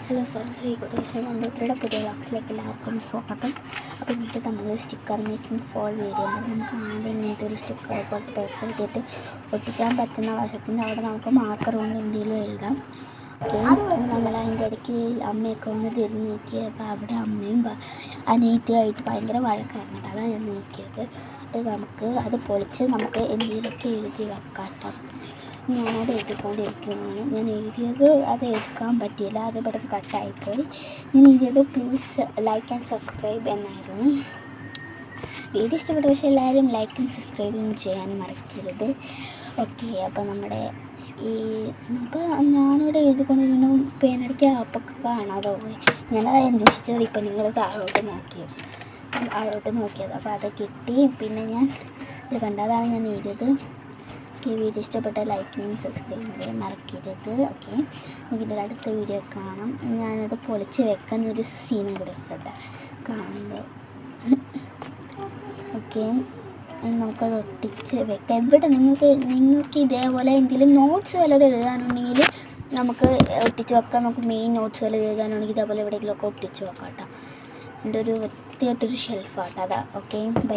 Hello friends, ശ്രീകുട്ടേഷൻ കമ്പ്യൂട്ടറുടെ പുതിയ ക്ലാസ്സിലേക്ക് എല്ലാവർക്കും സ്വാഗതം. അപ്പോൾ ഇന്നത്തെ നമ്മൾ സ്റ്റിക്കർ മേക്കിംഗ് ഫോർ വീഡിയോ ആണ്. നമുക്ക് ആദ്യം ഇങ്ങനത്തെ ഒരു സ്റ്റിക്കർ പോലത്തെ പേപ്പർ എടുത്തിട്ട് ഒട്ടിക്കാൻ പറ്റുന്ന വശത്തിൻ്റെ അവിടെ നമുക്ക് മാർക്കർ കൊണ്ട് എന്തെങ്കിലും എഴുതാം. ഓക്കെ, നമ്മൾ അതിൻ്റെ ഇടയ്ക്ക് അമ്മയൊക്കെ ഒന്ന് തിരിഞ്ഞ് നോക്കിയപ്പോൾ അവിടെ അമ്മയും അനിയത്തിയായിട്ട് ഭയങ്കര വഴക്കായിരുന്നു. അതാണ് ഞാൻ നോക്കിയത്. നമുക്ക് അത് പൊളിച്ച് നമുക്ക് എന്തെങ്കിലുമൊക്കെ എഴുതി വെക്കാം കേട്ടോ. ഞാനത് എഴുതിക്കൊണ്ടിരിക്കുന്നതാണ്. ഞാൻ എഴുതിയത് അത് എടുക്കാൻ പറ്റിയില്ല, അത് പെട്ടെന്ന് കട്ടായിപ്പോയി. ഞാൻ എഴുതിയത് പ്ലീസ് ലൈക്ക് ആൻഡ് സബ്സ്ക്രൈബ് എന്നായിരുന്നു. വീഡിയോ ഇഷ്ടപ്പെട്ട പക്ഷേ എല്ലാവരും ലൈക്കും സബ്സ്ക്രൈബും ചെയ്യാൻ മറക്കരുത്. ഓക്കെ, അപ്പോൾ നമ്മുടെ അപ്പോൾ ഞാനിവിടെ എഴുതിക്കൊണ്ടിരുന്ന പേനടിക്കുക അപ്പൊക്കെ കാണാതെ പോയി. ഞാനത് അന്വേഷിച്ചത് ഇപ്പം നിങ്ങൾ താഴോട്ട് നോക്കിയത് അപ്പോൾ അത് കിട്ടി. പിന്നെ ഞാൻ ഇത് കണ്ടതാണ് ഞാൻ എഴുതിയത്. വീഡിയോ ഇഷ്ടപ്പെട്ട ലൈക്കും സബ്സ്ക്രൈബ് ചെയ്യാൻ മറക്കരുത്. ഓക്കെ, നമുക്കിൻ്റെ അടുത്ത വീഡിയോ കാണാം. ഞാനത് പൊളിച്ച് വെക്കാൻ ഒരു സീനും കൂടെ ഉണ്ട് കാണുമ്പോൾ. ഓക്കെ, നമുക്കത് ഒട്ടിച്ച് വെക്കാം. ഇവിടെ നിങ്ങൾക്ക് ഇതേപോലെ എന്തെങ്കിലും നോട്ട്സ് വല്ലതും എഴുതാനുണ്ടെങ്കിൽ നമുക്ക് ഒട്ടിച്ച് വെക്കാം. നമുക്ക് മെയിൻ നോട്ട്സ് വല്ലതും എഴുതാനുണ്ടെങ്കിൽ ഇതേപോലെ എവിടെയെങ്കിലുമൊക്കെ ഒട്ടിച്ച് വെക്കാം കേട്ടോ. എൻ്റെ ഒരു വൃത്തിയായിട്ടൊരു ഷെൽഫാട്ടോ അതാ. Okay, by.